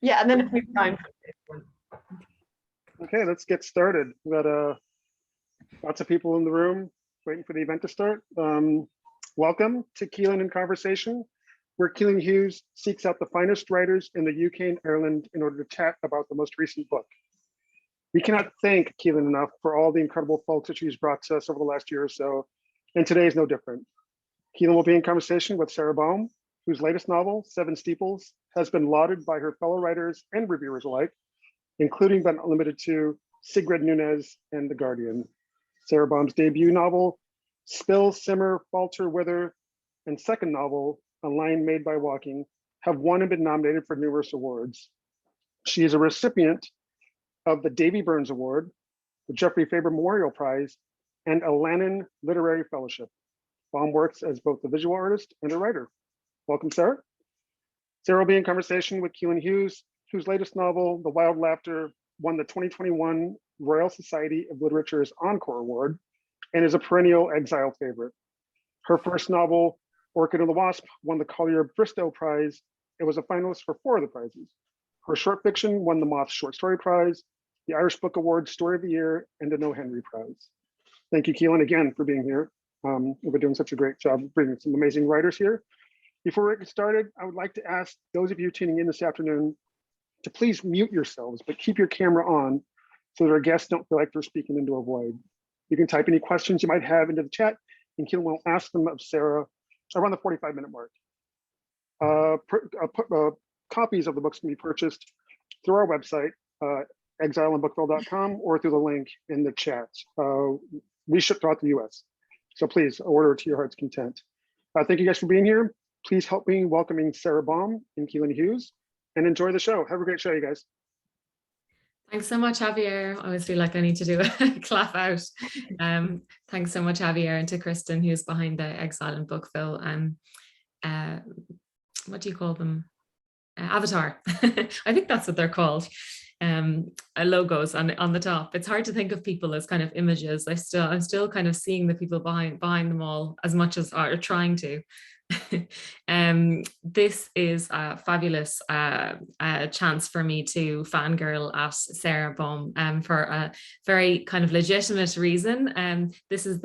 Yeah, and then if we have time for this one. Okay, let's get started. We've got lots of people in the room waiting for the event to start. Welcome to Caoilinn in Conversation, where Caoilinn Hughes seeks out the finest writers in the UK and Ireland in order to chat about the most recent book. We cannot thank Caoilinn enough for all the incredible folks that she's brought to us over the last year or so, and today is no different. Caoilinn will be in conversation with Sara Baume, whose latest novel, Seven Steeples, has been lauded by her fellow writers and reviewers alike, including but not limited to Sigrid Nunez and The Guardian. Sara Baume's debut novel, Spill Simmer Falter Wither, and second novel, A Line Made by Walking, have won and been nominated for numerous awards. She is a recipient of the Davy Byrnes Award, the Geoffrey Faber Memorial Prize, and a Lannan Literary Fellowship. Baume works as both a visual artist and a writer. Welcome, Sara. Sara will be in conversation with Caoilinn Hughes, whose latest novel, The Wild Laughter, won the 2021 Royal Society of Literature's Encore Award and is a perennial exile favorite. Her first novel, Orchid The Wasp, won the Collyer Bristow Prize and was a finalist for 4 of the prizes. Her short fiction won the Moth Short Story Prize, the Irish Book Award Story of the Year, and an O.Henry Prize. Thank you, Caoilinn, again for being here. We've been doing such a great job bringing some amazing writers here. Before we get started, I would like to ask those of you tuning in this afternoon to please mute yourselves, but keep your camera on so that our guests don't feel like they're speaking into a void. You can type any questions you might have into the chat, and Caoilinn will ask them of Sara around the 45-minute mark. Copies of the books can be purchased through our website, exileandbookville.com, or through the link in the chat. We ship throughout the US, so please order to your heart's content. Thank you guys for being here. Please help me welcoming Sara Baume and Caoilinn Hughes, and enjoy the show. Have a great show, you guys. Thanks so much, Javier. I always feel like I need to do a clap out. Thanks so much, Javier, and to Kristen, who's behind the Exile and Bookville. What do you call them? Avatar. I think that's what they're called. Logos on the top. It's hard to think of people as kind of images. I'm still kind of seeing the people behind them all as much as are trying to. This is a fabulous chance for me to fangirl at Sara Baume for a very kind of legitimate reason. This is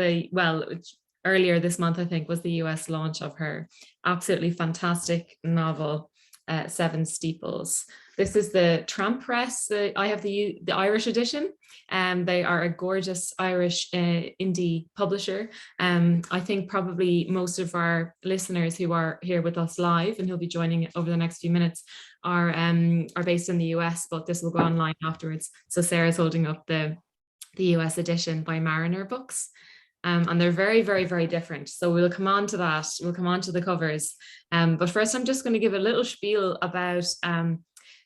earlier this month, I think, was the US launch of her absolutely fantastic novel, Seven Steeples. This is the Tramp Press. I have the Irish edition. They are a gorgeous Irish indie publisher. I think probably most of our listeners who are here with us live and who'll be joining over the next few minutes are based in the US, but this will go online afterwards. So Sarah's holding up the US edition by Mariner Books. And they're very, very, very different. So we'll come on to that. We'll come on to the covers. But first, I'm just going to give a little spiel about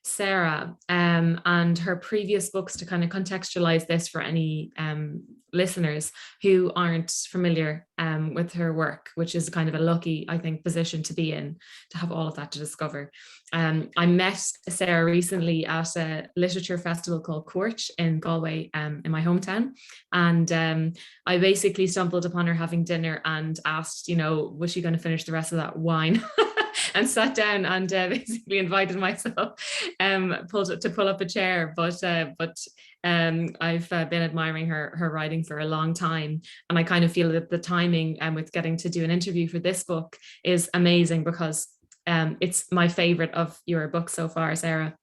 Sara and her previous books to kind of contextualize this for any listeners who aren't familiar with her work, which is kind of a lucky, I think, position to be in, to have all of that to discover. I met Sara recently at a literature festival called Court in Galway, in my hometown. And I basically stumbled upon her having dinner and asked, was she going to finish the rest of that wine? And sat down and basically invited myself to pull up a chair. But I've been admiring her writing for a long time. And I kind of feel that the timing with getting to do an interview for this book is amazing because it's my favorite of your books so far, Sara.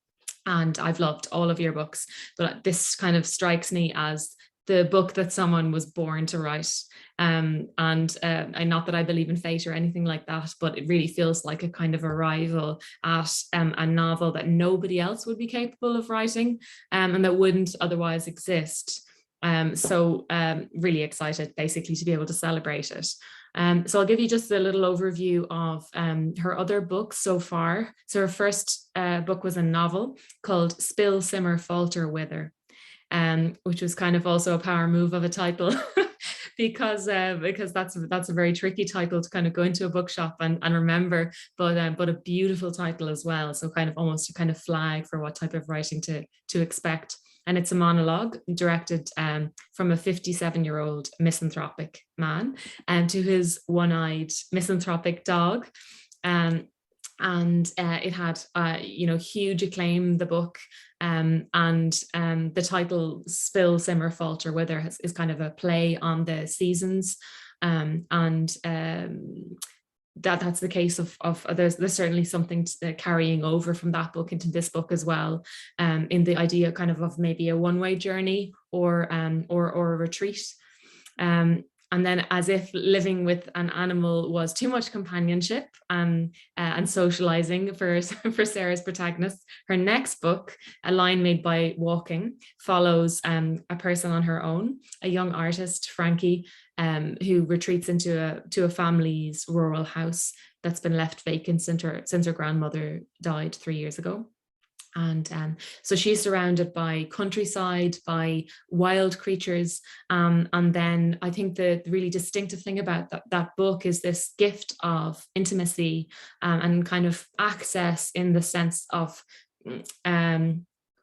And I've loved all of your books. But this kind of strikes me as the book that someone was born to write. And not that I believe in fate or anything like that, but it really feels like a kind of arrival at a novel that nobody else would be capable of writing and that wouldn't otherwise exist. So really excited basically to be able to celebrate it. So I'll give you just a little overview of her other books so far. So her first book was a novel called Spill Simmer Falter Wither, which was kind of also a power move of a title because that's a very tricky title to kind of go into a bookshop and remember, but a beautiful title as well. So kind of almost a kind of flag for what type of writing to expect. And it's a monologue directed from a 57-year-old misanthropic man to his one-eyed misanthropic dog. and it had huge acclaim, the book, and the title Spill Simmer Falter Wither is kind of a play on the seasons, that's the case of there's certainly something carrying over from that book into this book as well, in the idea kind of maybe a one-way journey or a retreat. And then, as if living with an animal was too much companionship and socializing for Sarah's protagonist, her next book, A Line Made by Walking, follows a person on her own, a young artist, Frankie, who retreats into a family's rural house that's been left vacant since her grandmother died 3 years ago. And so she's surrounded by countryside, by wild creatures. And then I think the really distinctive thing about that book is this gift of intimacy and kind of access, in the sense of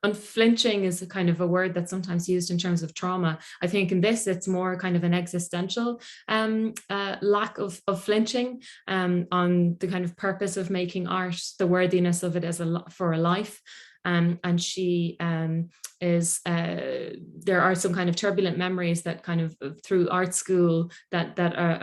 unflinching is a kind of a word that's sometimes used in terms of trauma. I think in this, it's more kind of an existential lack of flinching on the kind of purpose of making art, the worthiness of it as for a life. And she is, there are some kind of turbulent memories that kind of through art school that are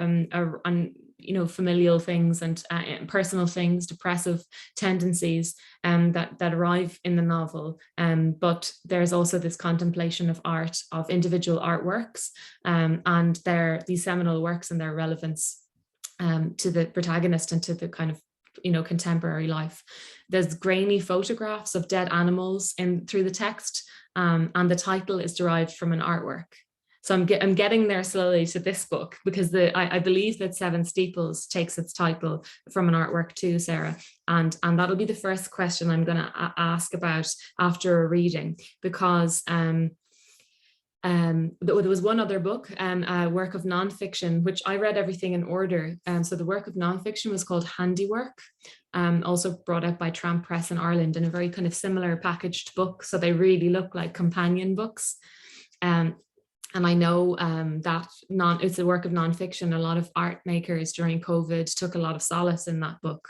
familial things and personal things, depressive tendencies that arrive in the novel. But there's also this contemplation of art, of individual artworks, and these seminal works and their relevance to the protagonist and to the kind of contemporary life. There's grainy photographs of dead animals through the text, and the title is derived from an artwork. So I'm getting there slowly to this book, because I believe that Seven Steeples takes its title from an artwork too, Sarah. And that'll be the first question I'm going to ask about after a reading, because there was one other book, a work of nonfiction, which I read everything in order. So the work of nonfiction was called Handiwork, also brought out by Tramp Press in Ireland, in a very kind of similar packaged book. So they really look like companion books. And I know that it's a work of nonfiction. A lot of art makers during COVID took a lot of solace in that book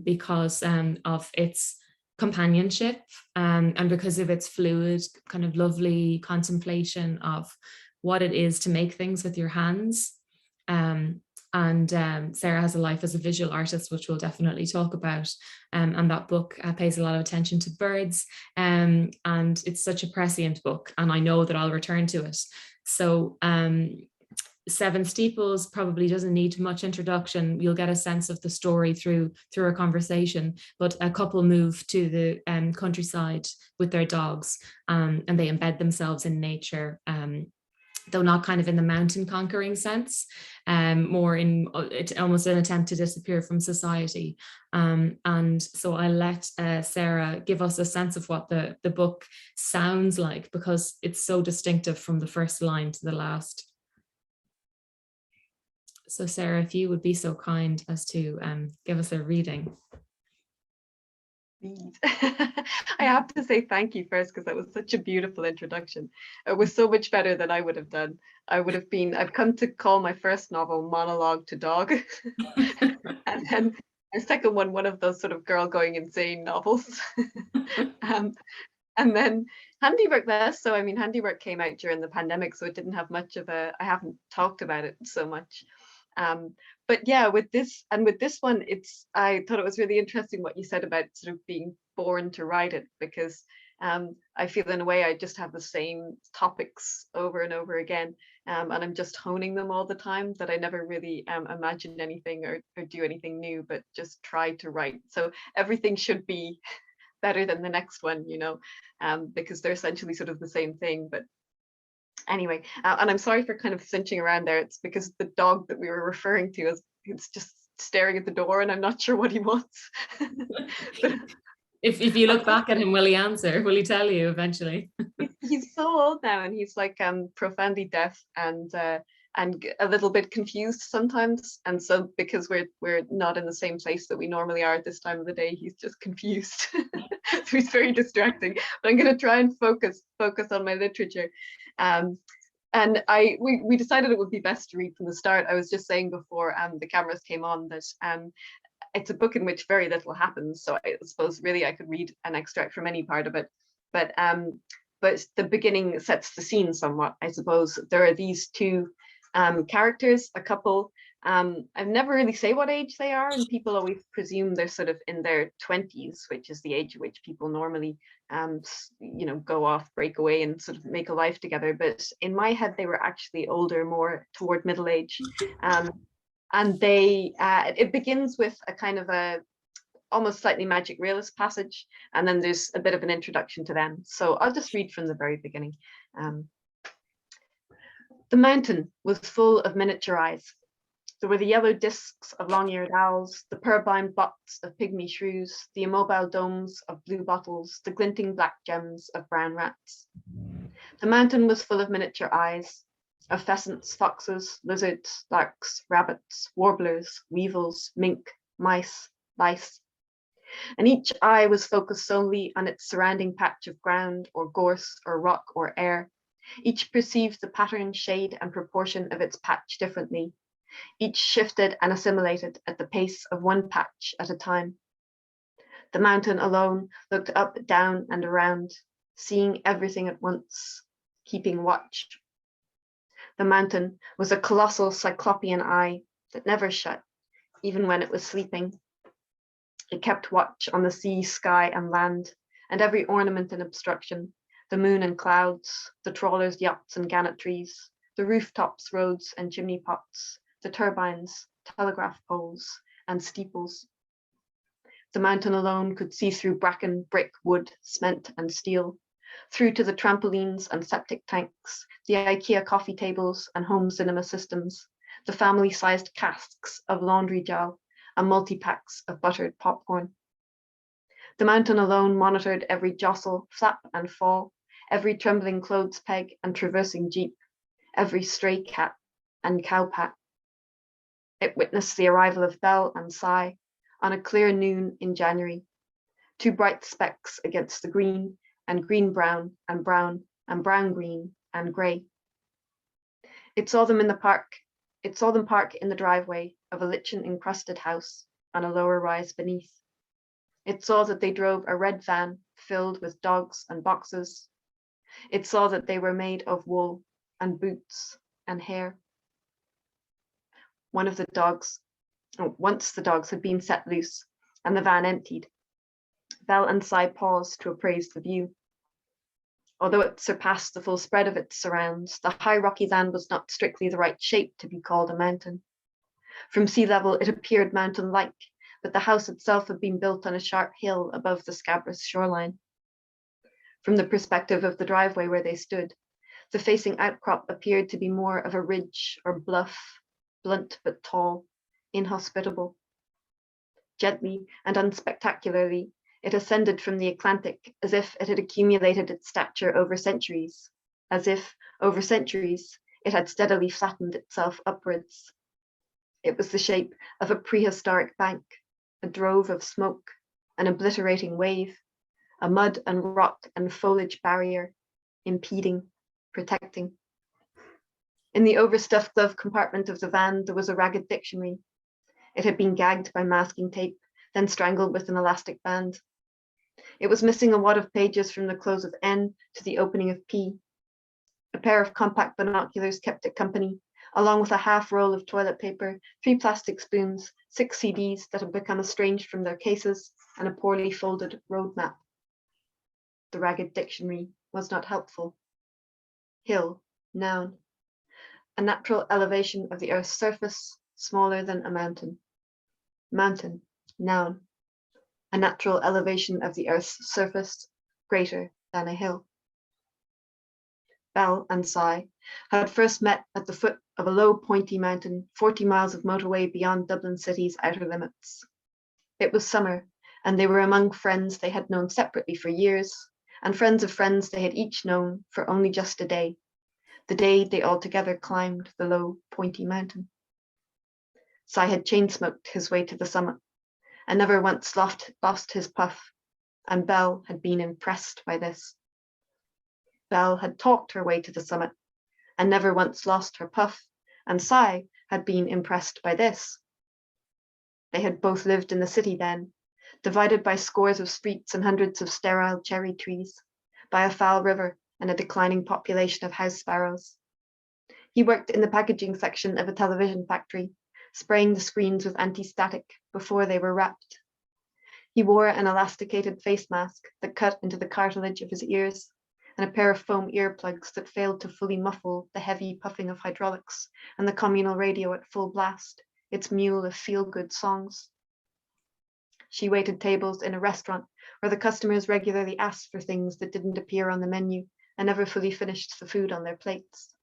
because of its companionship and because of its fluid, kind of lovely contemplation of what it is to make things with your hands. Sarah has a life as a visual artist, which we'll definitely talk about. And that book pays a lot of attention to birds. And it's such a prescient book, and I know that I'll return to it. So Seven Steeples probably doesn't need much introduction. You'll get a sense of the story through our conversation. But a couple move to the countryside with their dogs, and they embed themselves in nature. Though not kind of in the mountain conquering sense, more in almost an attempt to disappear from society. And so I let Sarah give us a sense of what the book sounds like, because it's so distinctive from the first line to the last. So Sarah, if you would be so kind as to give us a reading. I have to say thank you first, because that was such a beautiful introduction. It was so much better than I would have done. I've come to call my first novel Monologue to Dog. And then the second one of those sort of girl going insane novels. And then Handiwork less. So I mean, Handiwork came out during the pandemic, so it didn't have much of I haven't talked about it so much. But yeah, with this one, I thought it was really interesting what you said about sort of being born to write it, because I feel in a way I just have the same topics over and over again, and I'm just honing them all the time, that I never really imagined anything or do anything new, but just try to write. So everything should be better than the next one, because they're essentially sort of the same thing. But anyway, and I'm sorry for kind of cinching around there. It's because the dog that we were referring to it's just staring at the door, and I'm not sure what he wants. But if you look back at him, will he answer? Will he tell you eventually? He's so old now, and he's like profoundly deaf and a little bit confused sometimes. And so because we're not in the same place that we normally are at this time of the day, he's just confused. So he's very distracting. But I'm going to try and focus on my literature. And we decided it would be best to read from the start. I was just saying before the cameras came on that it's a book in which very little happens. So I suppose really I could read an extract from any part of it. But the beginning sets the scene somewhat, I suppose. There are these two characters, a couple. I never really say what age they are, and people always presume they're sort of in their 20s, which is the age at which people normally, go off, break away, and sort of make a life together. But in my head, they were actually older, more toward middle age, and it begins with a kind of a almost slightly magic realist passage, and then there's a bit of an introduction to them. So I'll just read from the very beginning. The mountain was full of miniature eyes. There were the yellow discs of long-eared owls, the purblind bots of pygmy shrews, the immobile domes of blue bottles, the glinting black gems of brown rats. The mountain was full of miniature eyes, of pheasants, foxes, lizards, larks, rabbits, warblers, weevils, mink, mice, lice. And each eye was focused solely on its surrounding patch of ground or gorse or rock or air. Each perceived the pattern, shade, and proportion of its patch differently. Each shifted and assimilated at the pace of one patch at a time. The mountain alone looked up, down, and around, seeing everything at once, keeping watch. The mountain was a colossal cyclopean eye that never shut, even when it was sleeping. It kept watch on the sea, sky, and land, and every ornament and obstruction, the moon and clouds, the trawlers, yachts, and gannet trees, the rooftops, roads, and chimney pots, the turbines, telegraph poles, and steeples. The mountain alone could see through bracken, brick, wood, cement, and steel, through to the trampolines and septic tanks, the IKEA coffee tables and home cinema systems, the family-sized casks of laundry gel, and multi-packs of buttered popcorn. The mountain alone monitored every jostle, flap, and fall, every trembling clothes peg and traversing jeep, every stray cat and cowpat. It witnessed the arrival of Belle and Cy on a clear noon in January, two bright specks against the green and green-brown and brown and brown-green and grey. It saw them park in the driveway of a lichen-encrusted house on a lower rise beneath. It saw that they drove a red van filled with dogs and boxes. It saw that they were made of wool and boots and hair. Once the dogs had been set loose and the van emptied, Belle and Cy paused to appraise the view. Although it surpassed the full spread of its surrounds, the high rocky land was not strictly the right shape to be called a mountain. From sea level, it appeared mountain-like, but the house itself had been built on a sharp hill above the scabrous shoreline. From the perspective of the driveway where they stood, the facing outcrop appeared to be more of a ridge or bluff, blunt but tall, inhospitable. Gently and unspectacularly, it ascended from the Atlantic as if it had accumulated its stature over centuries, as if, over centuries, it had steadily flattened itself upwards. It was the shape of a prehistoric bank, a drove of smoke, an obliterating wave, a mud and rock and foliage barrier, impeding, protecting. In the overstuffed glove compartment of the van, there was a ragged dictionary. It had been gagged by masking tape, then strangled with an elastic band. It was missing a wad of pages from the close of N to the opening of P. A pair of compact binoculars kept it company, along with a half roll of toilet paper, 3 plastic spoons, 6 CDs that had become estranged from their cases, and a poorly folded road map. The ragged dictionary was not helpful. Hill, noun. A natural elevation of the earth's surface, smaller than a mountain. Mountain, noun. A natural elevation of the earth's surface, greater than a hill. Belle and Cy had first met at the foot of a low, pointy mountain, 40 miles of motorway beyond Dublin city's outer limits. It was summer, and they were among friends they had known separately for years, and friends of friends they had each known for only just a day, the day they all together climbed the low, pointy mountain. Cy had chain-smoked his way to the summit, and never once lost his puff, and Belle had been impressed by this. Belle had talked her way to the summit, and never once lost her puff, and Cy had been impressed by this. They had both lived in the city then, divided by scores of streets and hundreds of sterile cherry trees, by a foul river and a declining population of house sparrows. He worked in the packaging section of a television factory, spraying the screens with anti-static before they were wrapped. He wore an elasticated face mask that cut into the cartilage of his ears, and a pair of foam earplugs that failed to fully muffle the heavy puffing of hydraulics and the communal radio at full blast, its mule of feel-good songs. She waited tables in a restaurant where the customers regularly asked for things that didn't appear on the menu and never fully finished the food on their plates.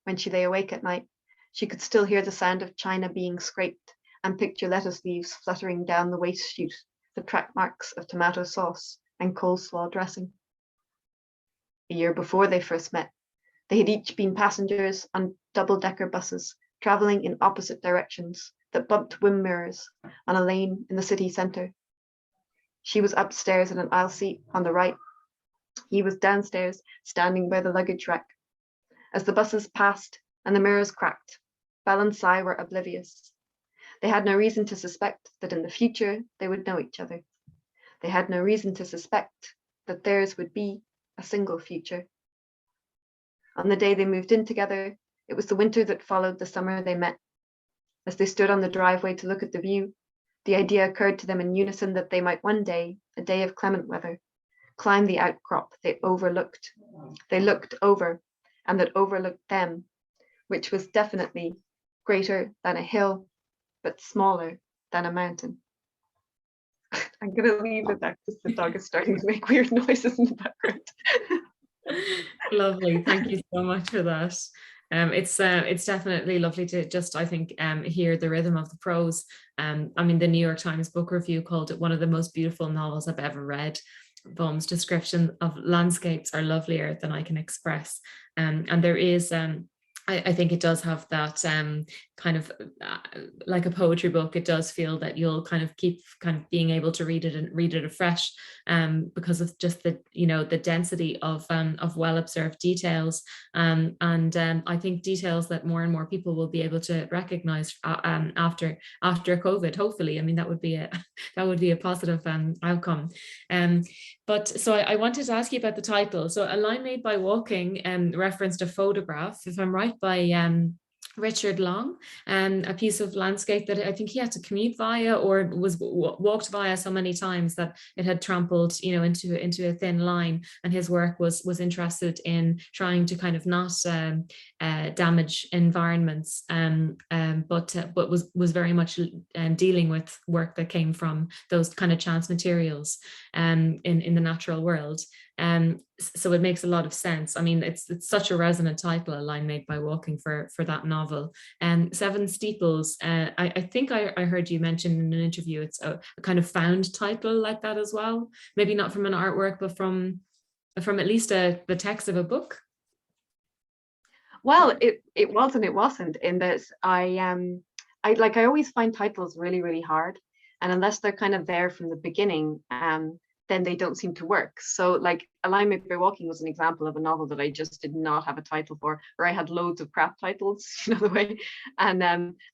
When she lay awake at night, she could still hear the sound of china being scraped and picture lettuce leaves fluttering down the waste chute, the track marks of tomato sauce and coleslaw dressing. A year before they first met, they had each been passengers on double-decker buses traveling in opposite directions that bumped wind mirrors on a lane in the city centre. She was upstairs in an aisle seat on the right. He was downstairs, standing by the luggage rack. As the buses passed and the mirrors cracked, Belle and Cy were oblivious. They had no reason to suspect that in the future they would know each other. They had no reason to suspect that theirs would be a single future. On the day they moved in together, it was the winter that followed the summer they met. As they stood on the driveway to look at the view, the idea occurred to them in unison that they might one day, a day of clement weather, climb the outcrop they overlooked. They looked over, and that overlooked them, which was definitely greater than a hill, but smaller than a mountain. I'm going to leave it there because the dog is starting to make weird noises in the background. Lovely. Thank you so much for that. It's definitely lovely to just, I think, hear the rhythm of the prose. I mean, the New York Times Book Review called it one of the most beautiful novels I've ever read. Baume's description of landscapes are lovelier than I can express. And there is, I think it does have that kind of like a poetry book. It does feel that you'll kind of keep kind of being able to read it and read it afresh, because of just the, you know, the density of well observed details, and I think details that more and more people will be able to recognize after COVID. Hopefully, I mean that would be a positive outcome. But so I wanted to ask you about the title. So A Line Made by Walking referenced a photograph, if I'm right, by Richard Long, a piece of landscape that I think he had to commute via or was walked via so many times that it had trampled, you know, into a thin line. And his work was interested in trying to kind of not damage environments, but was very much dealing with work that came from those kind of chance materials in the natural world. So it makes a lot of sense. I mean, it's such a resonant title, A Line Made by Walking, for that novel. And Seven Steeples, I think I heard you mention in an interview, it's a kind of found title like that as well. Maybe not from an artwork, but from at least the text of a book. Well, it was and it wasn't, in that I always find titles really, really hard. And unless they're kind of there from the beginning, then they don't seem to work. So like A Line Made by Walking was an example of a novel that I just did not have a title for, or I had loads of crap titles, you know, the way. And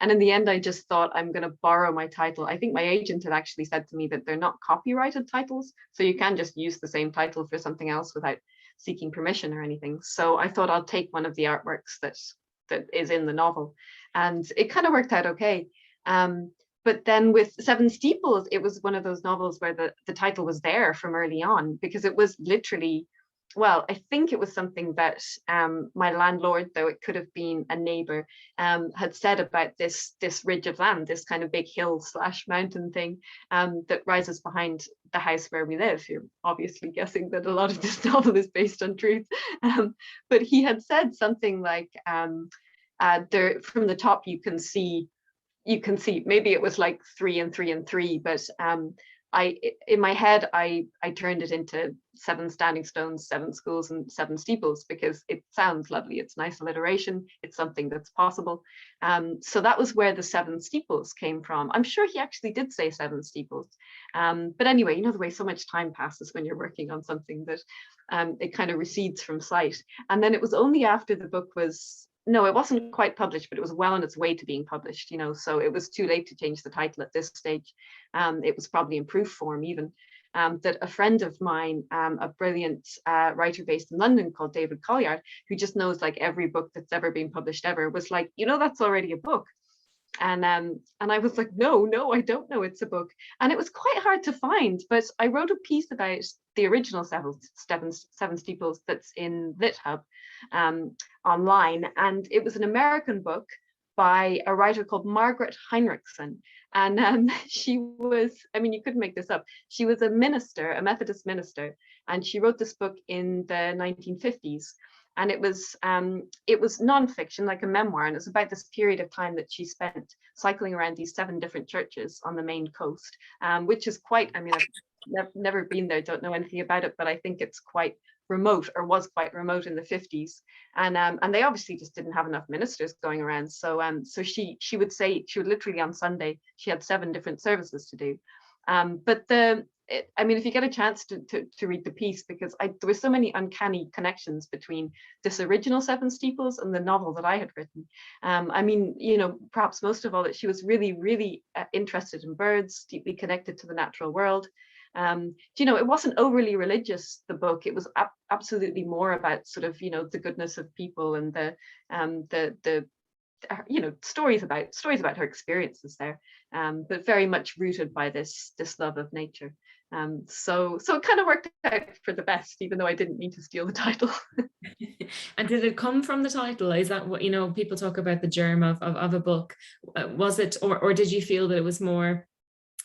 in the end, I just thought, I'm going to borrow my title. I think my agent had actually said to me that they're not copyrighted titles, so you can just use the same title for something else without seeking permission or anything. So I thought I'll take one of the artworks that is in the novel, and it kind of worked out okay. But then with Seven Steeples, it was one of those novels where the title was there from early on, because it was literally, well, I think it was something that my landlord, though it could have been a neighbor, had said about this ridge of land, this kind of big hill / mountain thing that rises behind the house where we live. You're obviously guessing that a lot of this novel is based on truth. But he had said something like, there from the top you can see, maybe it was like 3 and 3 and 3, but in my head I turned it into 7 standing stones, 7 schools, and 7 steeples, because it sounds lovely. It's nice alliteration. It's something that's possible. So that was where the 7 steeples came from. I'm sure he actually did say 7 steeples. But anyway, you know the way so much time passes when you're working on something that it kind of recedes from sight. And then it was only after the book was no, it wasn't quite published, but it was well on its way to being published, you know, so it was too late to change the title at this stage. It was probably in proof form even. That a friend of mine, a brilliant writer based in London called David Collyer, who just knows like every book that's ever been published ever, was like, you know, that's already a book. And I was like, no, I don't know it's a book. And it was quite hard to find, but I wrote a piece about the original Seven Steeples that's in LitHub online. And it was an American book by a writer called Margaret Heinrichsen. And she was, I mean, you couldn't make this up. She was a minister, a Methodist minister, and she wrote this book in the 1950s. And it was nonfiction, like a memoir, and it was about this period of time that she spent cycling around these 7 different churches on the Maine coast, which is quite, I mean, I've never been there, don't know anything about it, but I think it's quite remote, or was quite remote in the 50s. And they obviously just didn't have enough ministers going around. So she would say, she would literally on Sunday, she had 7 different services to do. I mean, if you get a chance to read the piece, because there were so many uncanny connections between this original Seven Steeples and the novel that I had written. I mean, you know, perhaps most of all that she was really, really interested in birds, deeply connected to the natural world. You know, it wasn't overly religious, the book. It was absolutely more about sort of, you know, the goodness of people and the you know, stories about her experiences there, but very much rooted by this love of nature. So it kind of worked out for the best, even though I didn't mean to steal the title. And did it come from the title? Is that what, you know, people talk about the germ of a book? Was it, or did you feel that it was more?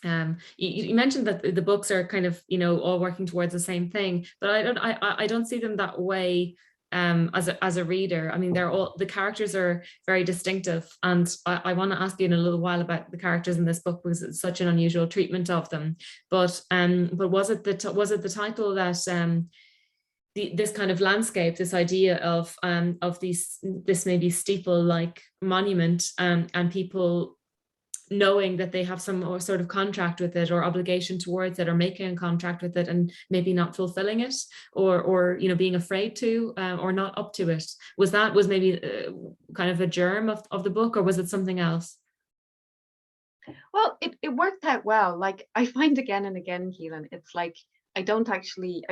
You mentioned that the books are kind of, you know, all working towards the same thing, but I don't see them that way. As a reader, I mean, the characters are very distinctive, and I want to ask you in a little while about the characters in this book, because it's such an unusual treatment of them. But was it the title that this kind of landscape, this idea of this maybe steeple-like monument, and people knowing that they have some sort of contract with it or obligation towards it, or making a contract with it and maybe not fulfilling it, or you know, being afraid to, or not up to it? Was maybe kind of a germ of the book, or was it something else? Well, it worked out well. Like, I find again and again, Caoilinn, it's like I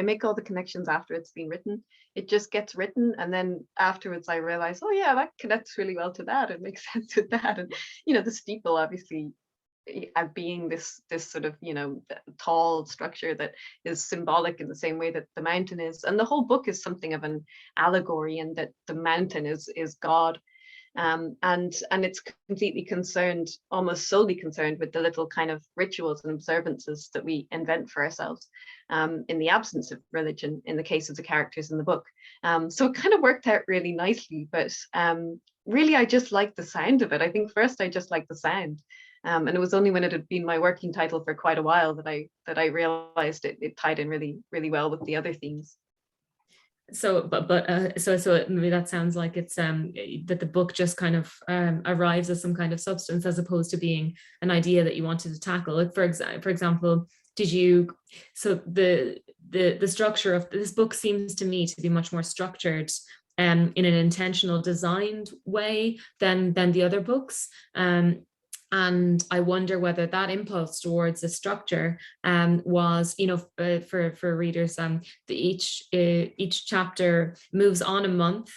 make all the connections after it's been written. It just gets written, and then afterwards I realize, oh yeah, that connects really well to that. It makes sense with that. And you know, the steeple obviously being this sort of, you know, tall structure that is symbolic in the same way that the mountain is, and the whole book is something of an allegory, and that the mountain is God. And it's completely concerned, almost solely concerned, with the little kind of rituals and observances that we invent for ourselves, in the absence of religion, in the case of the characters in the book. So it kind of worked out really nicely, but really I just liked the sound of it. I think first I just liked the sound, and it was only when it had been my working title for quite a while that I realized it tied in really, really well with the other themes. So maybe that sounds like it's that the book just kind of arrives as some kind of substance, as opposed to being an idea that you wanted to tackle. Like for example, the structure of this book seems to me to be much more structured in an intentional, designed way than the other books. And I wonder whether that impulse towards the structure was, you know, for readers, each chapter moves on a month,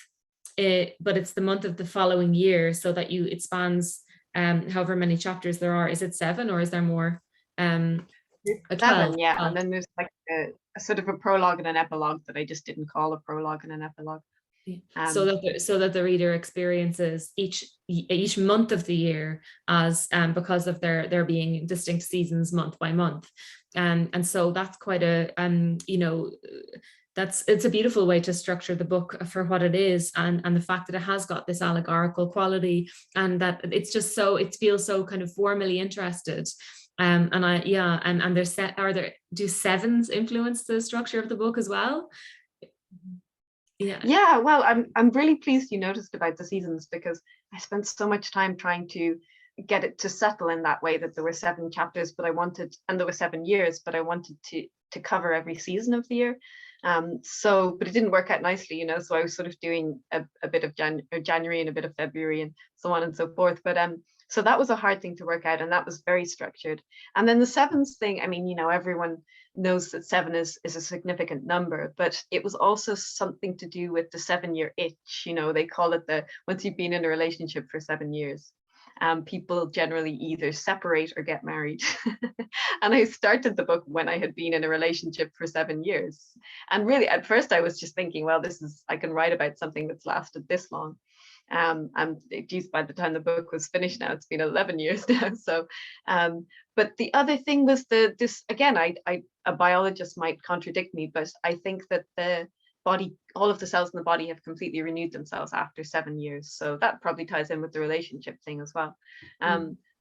but it's the month of the following year, so that it spans however many chapters there are. Is it 7, or is there more? 7, 12. yeah. And then there's like a sort of a prologue and an epilogue that I just didn't call a prologue and an epilogue. So that the reader experiences each month of the year as because of there being distinct seasons month by month, and so that's quite a you know, it's a beautiful way to structure the book for what it is, and the fact that it has got this allegorical quality, and that it's just it feels so kind of formally interested. And do sevens influence the structure of the book as well? Yeah, well, I'm really pleased you noticed about the seasons, because I spent so much time trying to get it to settle in that way, that there were 7 chapters, and there were 7 years, but I wanted to cover every season of the year. But it didn't work out nicely, you know, so I was sort of doing a bit of January and a bit of February and so on and so forth. But so that was a hard thing to work out, and that was very structured. And then the sevens thing, I mean, you know, everyone knows that 7 is a significant number, but it was also something to do with the 7-year itch. You know, they call it once you've been in a relationship for 7 years, people generally either separate or get married. And I started the book when I had been in a relationship for 7 years. And really, at first I was just thinking, well, I can write about something that's lasted this long. And geez, by the time the book was finished now, it's been 11 years now. So, but the other thing was this, again, a biologist might contradict me, but I think that the body, all of the cells in the body have completely renewed themselves after 7 years. So that probably ties in with the relationship thing as well.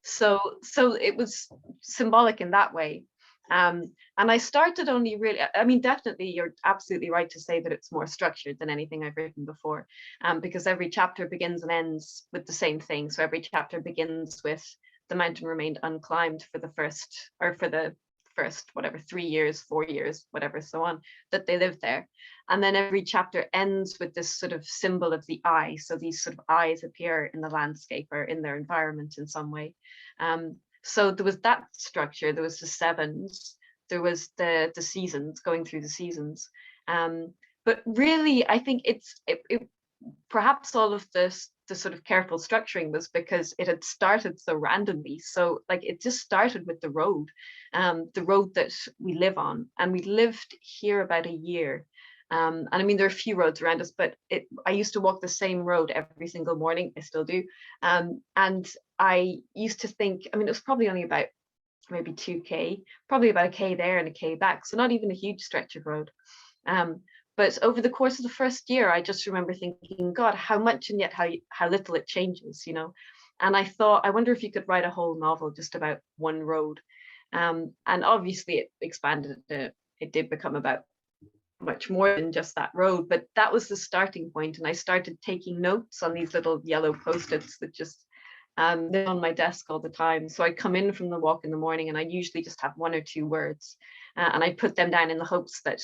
So it was symbolic in that way. And I started only really, I mean, definitely you're absolutely right to say that it's more structured than anything I've written before, because every chapter begins and ends with the same thing. So every chapter begins with the mountain remained unclimbed for the first, whatever, 3 years, 4 years, whatever, so on, that they lived there. And then every chapter ends with this sort of symbol of the eye. So these sort of eyes appear in the landscape or in their environment in some way. So there was that structure, there was the sevens, there was the seasons, going through the seasons. But really, I think it perhaps all of this, the sort of careful structuring was because it had started so randomly. So like it just started with the road that we live on, and we lived here about a year. And I mean, there are a few roads around us, but I used to walk the same road every single morning. I still do. And I used to think, I mean, it was probably only about maybe 2K, probably about a K there and a K back. So not even a huge stretch of road. But over the course of the first year, I just remember thinking, God, how much and yet how little it changes, you know? And I thought, I wonder if you could write a whole novel just about one road. And obviously it expanded. It did become about much more than just that road, but that was the starting point. And I started taking notes on these little yellow post-its that just live on my desk all the time. So I come in from the walk in the morning and I usually just have 1 or 2 words, and I put them down in the hopes that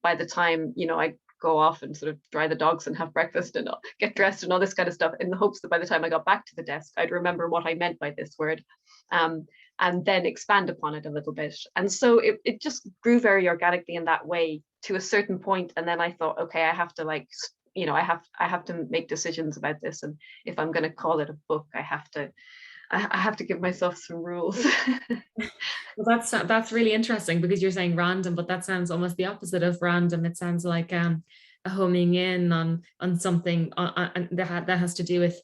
by the time, you know, I go off and sort of dry the dogs and have breakfast and get dressed and all this kind of stuff, in the hopes that by the time I got back to the desk, I'd remember what I meant by this word, and then expand upon it a little bit. And so it just grew very organically in that way to a certain point. And then I thought, okay, I have to I have to make decisions about this. And if I'm going to call it a book, I have to give myself some rules. Well, that's really interesting, because you're saying random, but that sounds almost the opposite of random. It sounds like a homing in on something that has to do with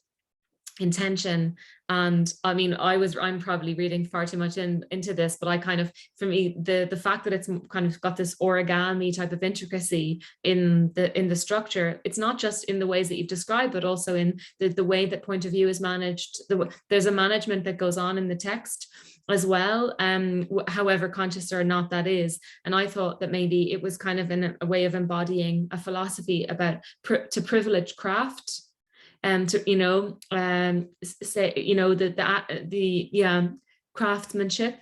intention. And I mean, I'm probably reading far too much into this, but I kind of, for me, the fact that it's kind of got this origami type of intricacy in the structure, it's not just in the ways that you've described, but also in the way that point of view is managed. There's a management that goes on in the text as well, however conscious or not that is. And I thought that maybe it was kind of in a way of embodying a philosophy about to privilege craft, to say, you know, the craftsmanship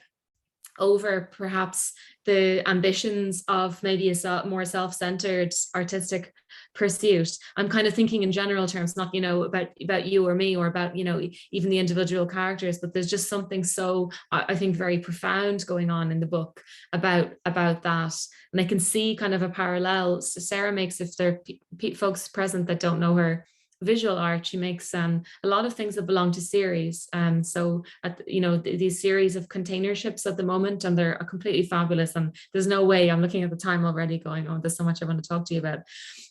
over perhaps the ambitions of maybe a more self-centered artistic pursuit. I'm kind of thinking in general terms, not, you know, about you or me, or about, you know, even the individual characters, but there's just something so, I think, very profound going on in the book about that. And I can see kind of a parallel Sarah makes, if there are folks present that don't know her visual art. She makes a lot of things that belong to series. So you know, these series of container ships at the moment, and they're completely fabulous. And there's no way, I'm looking at the time already going, oh, there's so much I want to talk to you about.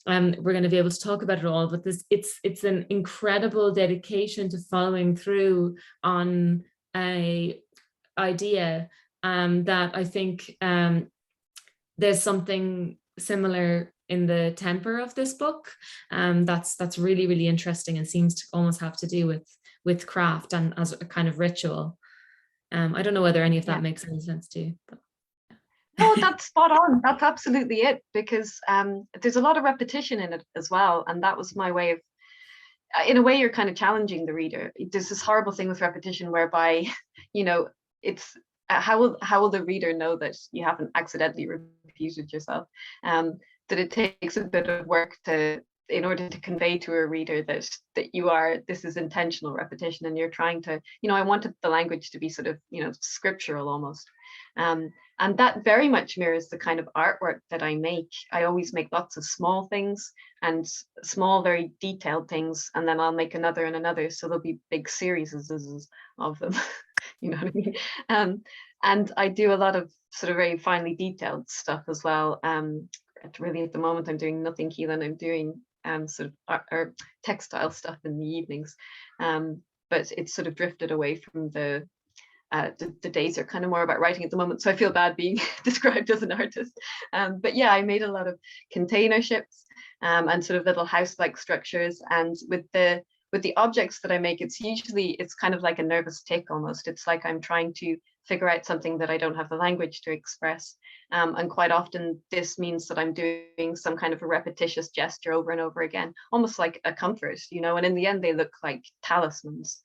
We're going to be able to talk about it all, but it's an incredible dedication to following through on a idea that I think there's something similar in the temper of this book, that's really, really interesting, and seems to almost have to do with craft and as a kind of ritual. I don't know whether any of that makes any sense to you. But. No, that's spot on. That's absolutely it, because there's a lot of repetition in it as well, and that was my way of, in a way, you're kind of challenging the reader. There's this horrible thing with repetition whereby, you know, it's how will the reader know that you haven't accidentally repeated repeated yourself. That it takes a bit of work in order to convey to a reader that this is intentional repetition, and you're trying to, I wanted the language to be sort of, scriptural almost. And that very much mirrors the kind of artwork that I make. I always make lots of small things and small, very detailed things, and then I'll make another and another. So there'll be big series of them, you know what I mean? And I do a lot of sort of very finely detailed stuff as well. Really, at the moment, I'm doing nothing, Caoilinn. I'm doing sort of art, or textile stuff in the evenings, but it's sort of drifted away from the days are kind of more about writing at the moment, so I feel bad being described as an artist. But yeah, I made a lot of container ships and sort of little house-like structures, and with the objects that I make, it's kind of like a nervous tick almost. It's like I'm trying to figure out something that I don't have the language to express. And quite often this means that I'm doing some kind of a repetitious gesture over and over again, almost like a comfort, and in the end they look like talismans.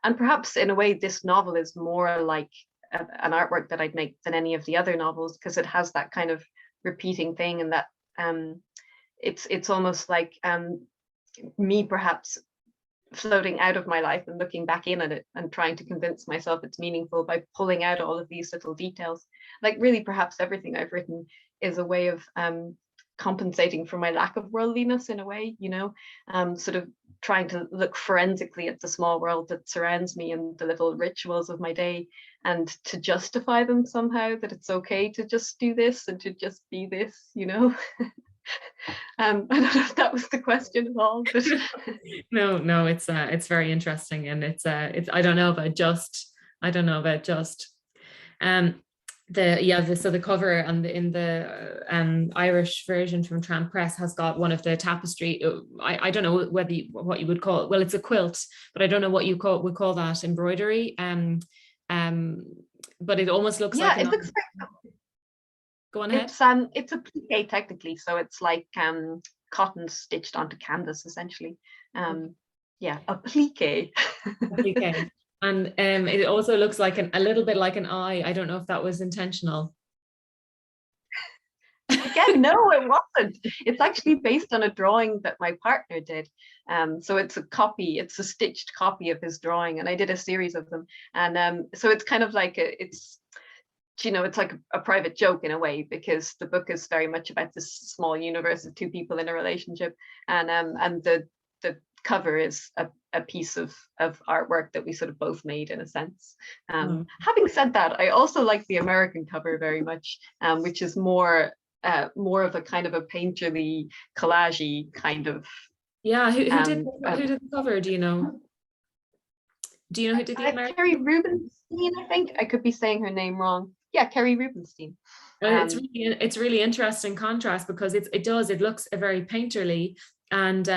And perhaps in a way, this novel is more like an artwork that I'd make than any of the other novels, because it has that kind of repeating thing, and that it's almost like me perhaps floating out of my life and looking back in at it and trying to convince myself it's meaningful by pulling out all of these little details. Like really, perhaps everything I've written is a way of compensating for my lack of worldliness in a way, sort of trying to look forensically at the small world that surrounds me and the little rituals of my day, and to justify them somehow, that it's okay to just do this and to just be this, I don't know if that was the question at all, but no, it's very interesting, and it's I don't know about just. So the cover and in the Irish version from Tramp Press has got one of the tapestry. I don't know what you would call it. Well, it's a quilt, but I don't know what you would call that embroidery. But it almost looks like. Yeah, it looks like. Go on ahead. It's a plique technically, so it's like cotton stitched onto canvas essentially. Yeah, a plique. And it also looks like a little bit like an eye. I don't know if that was intentional. Again, no, it wasn't. It's actually based on a drawing that my partner did. So it's a stitched copy of his drawing, and I did a series of them. And so it's kind of like it's like a private joke in a way, because the book is very much about this small universe of two people in a relationship, and the cover is a piece of artwork that we sort of both made in a sense. Having said that, I also like the American cover very much, which is more of a kind of a painterly, collagey kind of. Yeah, who did the cover? Do you know? Do you know who did the American? Kerry Rubenstein, I think. I could be saying her name wrong. Yeah, Kerry Rubenstein. It's really interesting contrast, because it looks very painterly, and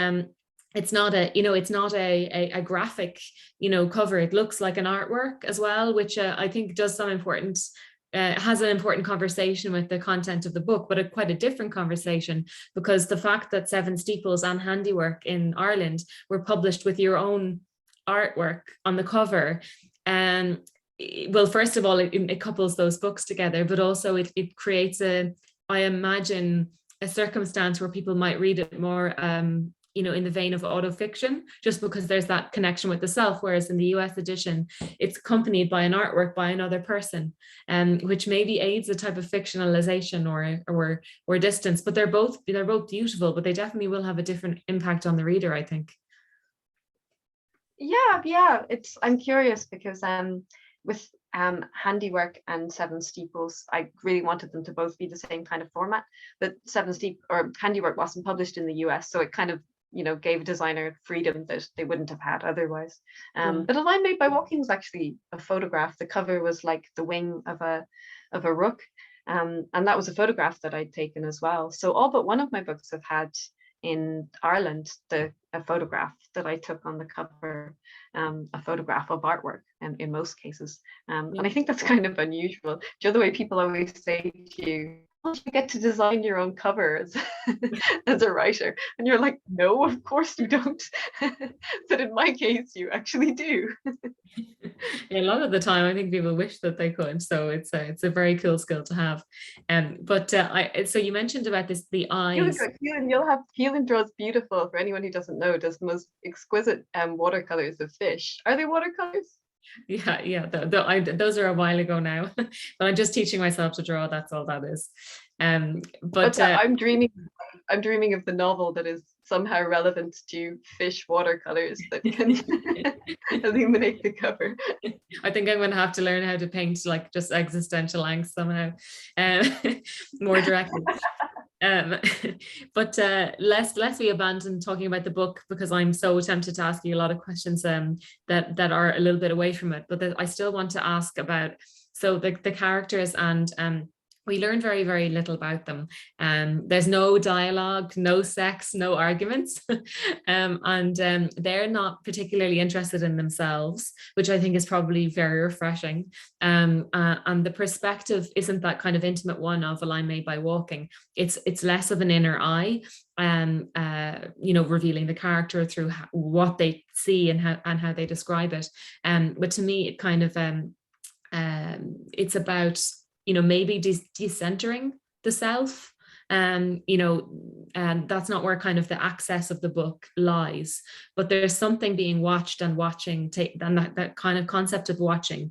it's not a graphic cover. It looks like an artwork as well, which I think does some important has an important conversation with the content of the book, but quite a different conversation, because the fact that Seven Steeples and Handiwork in Ireland were published with your own artwork on the cover, well, first of all, it couples those books together, but also it creates I imagine, a circumstance where people might read it more in the vein of autofiction, just because there's that connection with the self, whereas in the US edition, it's accompanied by an artwork by another person, which maybe aids a type of fictionalization or distance. But they're both beautiful, but they definitely will have a different impact on the reader, I think. Yeah. I'm curious because with Handiwork and Seven Steeples, I really wanted them to both be the same kind of format. But Handiwork wasn't published in the US, so it kind of gave a designer freedom that they wouldn't have had otherwise. But A Line Made by Walking was actually a photograph. The cover was like the wing of a rook, and that was a photograph that I'd taken as well. So all but one of my books have had in Ireland a photograph that I took on the cover, a photograph of artwork in most cases. And I think that's kind of unusual. The other way people always say to you, you get to design your own cover as, as a writer. And you're like, no, of course you don't. But in my case, you actually do. Yeah, a lot of the time, I think people wish that they could. So it's a very cool skill to have. So you mentioned about this, the eyes. Caoilinn draws beautiful. For anyone who doesn't know, does the most exquisite watercolors of fish. Are they watercolors? Yeah. Those are a while ago now, but I'm just teaching myself to draw. That's all that is. But I'm dreaming of the novel that is somehow relevant to fish watercolors that can illuminate the cover. I think I'm going to have to learn how to paint like just existential angst somehow, more directly. But lest we abandon talking about the book, because I'm so tempted to ask you a lot of questions that are a little bit away from it, but I still want to ask about the characters, and we learned very, very little about them. There's no dialogue, no sex, no arguments, and they're not particularly interested in themselves, which I think is probably very refreshing. And the perspective isn't that kind of intimate one of a line made by walking. It's less of an inner eye, revealing the character through what they see and how they describe it. But to me, it kind of it's about maybe decentering the self, and that's not where kind of the access of the book lies, but there's something being watched and watching, and that kind of concept of watching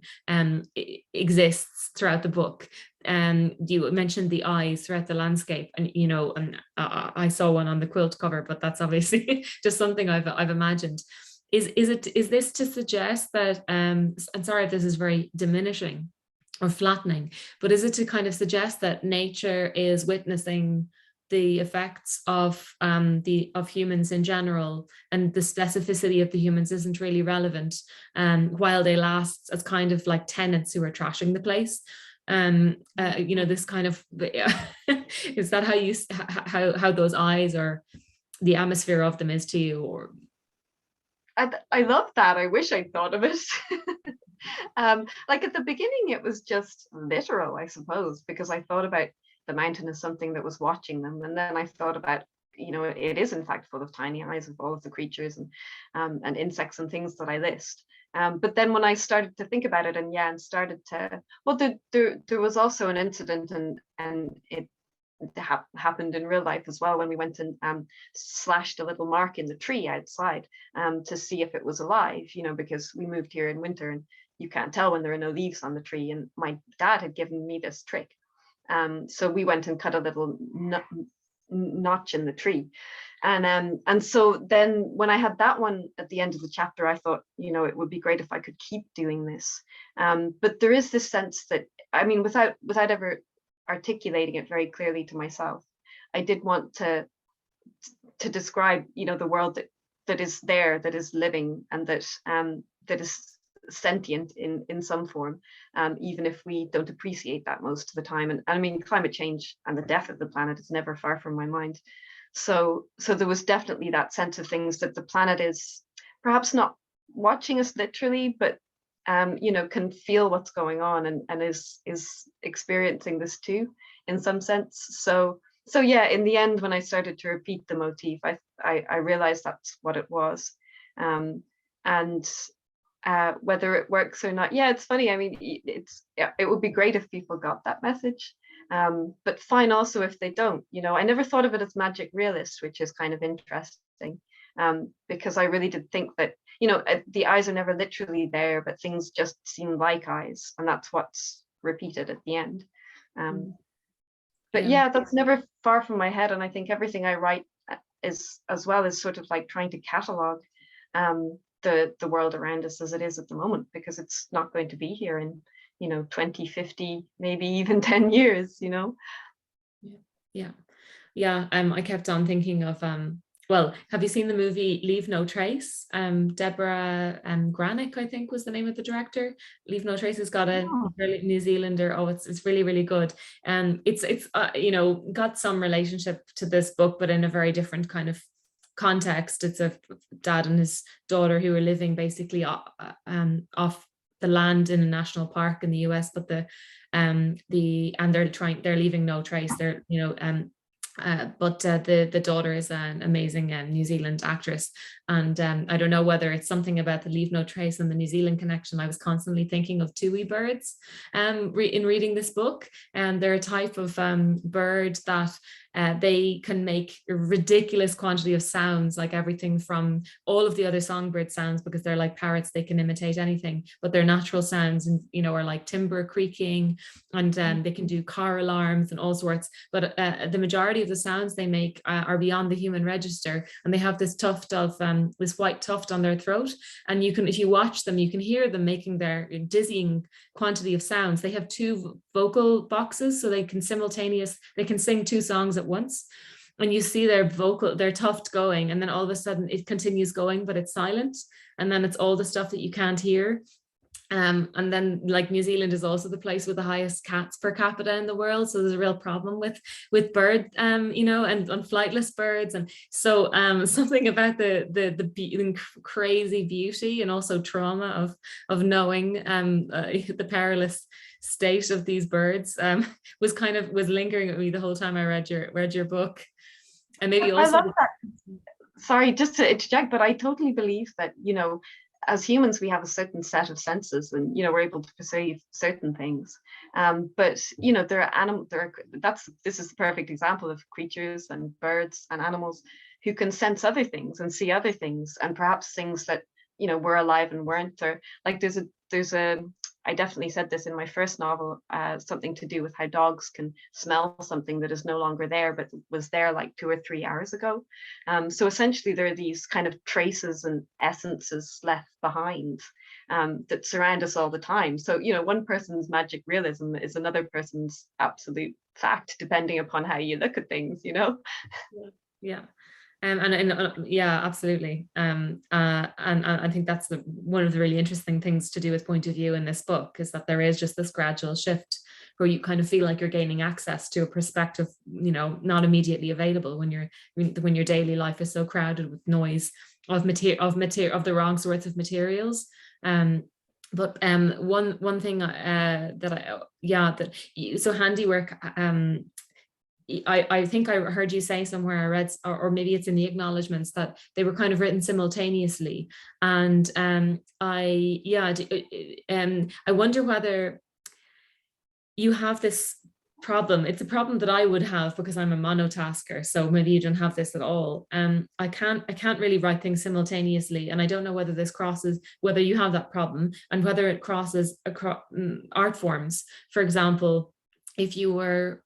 exists throughout the book. You mentioned the eyes throughout the landscape, and I saw one on the quilt cover, but that's obviously just something I've imagined. Is this to suggest that, I'm sorry if this is very diminishing or flattening, but is it to kind of suggest that nature is witnessing the effects of humans in general, and the specificity of the humans isn't really relevant while they last as kind of like tenants who are trashing the place? This kind of is that how those eyes, or the atmosphere of them, is to you? Or I love that. I wish I'd thought of it. Like at the beginning, it was just literal, I suppose, because I thought about the mountain as something that was watching them, and then I thought about, it is in fact full of tiny eyes of all of the creatures and insects and things that I list. But then when I started to think about it, and started to, well, there was also an incident, and it happened in real life as well, when we went and slashed a little mark in the tree outside to see if it was alive, because we moved here in winter and you can't tell when there are no leaves on the tree, and my dad had given me this trick. So we went and cut a little notch in the tree, and so then when I had that one at the end of the chapter, I thought, it would be great if I could keep doing this. But there is this sense that, without ever articulating it very clearly to myself, I did want to describe, the world that is there, that is living, and that is sentient in some form, even if we don't appreciate that most of the time. And climate change and the death of the planet is never far from my mind. So there was definitely that sense of things, that the planet is perhaps not watching us literally, but can feel what's going on, and is experiencing this too, in some sense. So yeah, in the end, when I started to repeat the motif, I realized that's what it was. And whether it works or not, it's funny. It would be great if people got that message, but fine also if they don't. I never thought of it as magic realist, which is kind of interesting, because I really did think that the eyes are never literally there, but things just seem like eyes, and that's what's repeated at the end. But that's never far from my head, and I think everything I write is, as well, as sort of like trying to catalogue the world around us as it is at the moment, because it's not going to be here in 20, 50, maybe even 10 years. I kept on thinking of have you seen the movie Leave No Trace? Deborah Granick, I think, was the name of the director. Leave No Trace has got a New Zealander. Oh, it's really, really good. And it's got some relationship to this book, but in a very different kind of context. It's a dad and his daughter who are living basically off land in a national park in the US, but they're leaving no trace. They're, but the daughter is an amazing New Zealand actress, and I don't know whether it's something about the leave no trace and the New Zealand connection. I was constantly thinking of tui birds in reading this book, and they're a type of bird that they can make a ridiculous quantity of sounds, like everything from all of the other songbird sounds, because they're like parrots, they can imitate anything, but their natural sounds, and are like timber creaking, and they can do car alarms and all sorts, but the majority of the sounds they make are beyond the human register, and they have this tuft of this white tuft on their throat, and if you watch them, you can hear them making their dizzying quantity of sounds. They have two vocal boxes, so they can sing two songs at once, and you see their tuft going, and then all of a sudden it continues going, but it's silent, and then it's all the stuff that you can't hear. And then, like, New Zealand is also the place with the highest cats per capita in the world, so there's a real problem with bird and flightless birds, and so something about the crazy beauty and also trauma of knowing the perilous state of these birds was lingering at me the whole time I read your book. And maybe also, I love that. Sorry, just to interject, but I totally believe that as humans, we have a certain set of senses, and we're able to perceive certain things. But there are animals. This is the perfect example of creatures and birds and animals who can sense other things and see other things, and perhaps things that were alive and weren't. Or like there's a I definitely said this in my first novel, something to do with how dogs can smell something that is no longer there, but was there like 2 or 3 hours ago. So essentially there are these kind of traces and essences left behind that surround us all the time. So, one person's magic realism is another person's absolute fact, depending upon how you look at things, Yeah. Yeah, absolutely. And I think that's one of the really interesting things to do with point of view in this book, is that there is just this gradual shift where you kind of feel like you're gaining access to a perspective, not immediately available when your daily life is so crowded with noise of the wrong sorts of materials. But one thing so handiwork. I think I heard you say somewhere, I read, or maybe it's in the acknowledgements, that they were kind of written simultaneously, and I wonder whether you have this problem. It's a problem that I would have because I'm a monotasker, so maybe you don't have this at all. I can't really write things simultaneously, and I don't know whether you have that problem, and whether it crosses across art forms. For example, if you were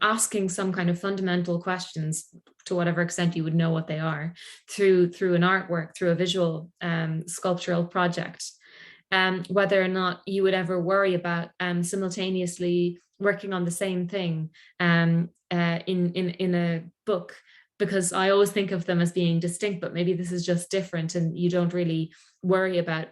asking some kind of fundamental questions, to whatever extent you would know what they are, through an artwork, through a visual sculptural project, whether or not you would ever worry about simultaneously working on the same thing in a book, because I always think of them as being distinct, but maybe this is just different, and you don't really worry about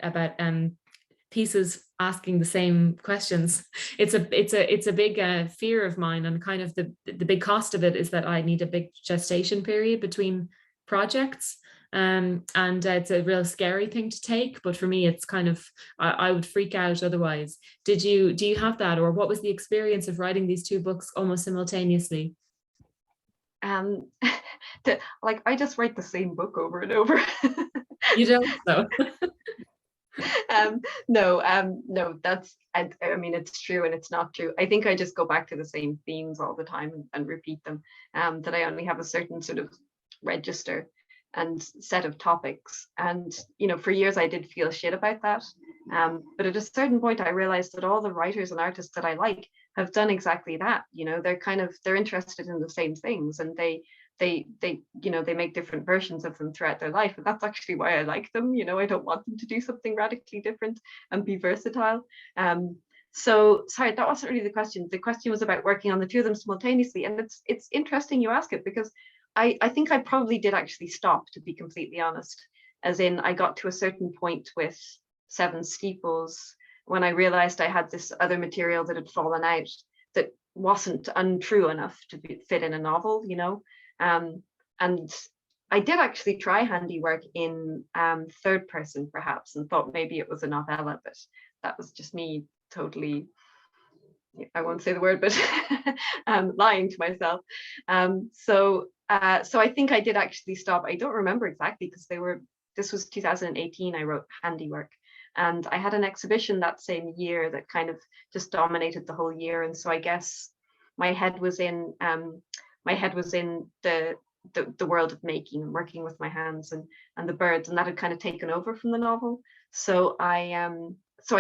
pieces asking the same questions. It's a big fear of mine, and kind of the big cost of it is that I need a big gestation period between projects, and it's a real scary thing to take. But for me, it's kind of I would freak out otherwise. Do you have that, or what was the experience of writing these two books almost simultaneously? I just write the same book over and over. You don't, though. No, that's, I mean, it's true and it's not true. I think I just go back to the same themes all the time and repeat them, that I only have a certain sort of register and set of topics. And, for years I did feel shit about that. But at a certain point I realized that all the writers and artists that I like have done exactly that. They're interested in the same things, and they make different versions of them throughout their life, and that's actually why I like them. I don't want them to do something radically different and be versatile. So sorry, that wasn't really the question. The question was about working on the two of them simultaneously, and it's interesting you ask it, because I think I probably did actually stop, to be completely honest, as in I got to a certain point with Seven Steeples when I realized I had this other material that had fallen out that wasn't untrue enough to fit in a novel, and I did actually try handiwork in third person perhaps, and thought maybe it was a novella, but that was just me totally, I won't say the word, but lying to myself. So I think I did actually stop. I don't remember exactly because this was 2018, I wrote Handiwork. And I had an exhibition that same year that kind of just dominated the whole year. And so I guess my head was in the world of making and working with my hands and the birds, and that had kind of taken over from the novel. So I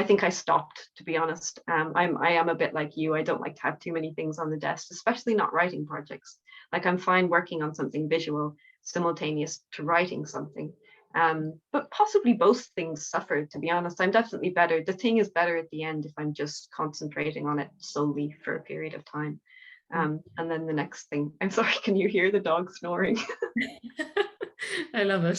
think I stopped, to be honest. I am a bit like you. I don't like to have too many things on the desk, especially not writing projects. Like, I'm fine working on something visual simultaneous to writing something. But possibly both things suffered, to be honest. I'm definitely better. The thing is better at the end if I'm just concentrating on it solely for a period of time. And then the next thing, I'm sorry, can you hear the dog snoring? I love it.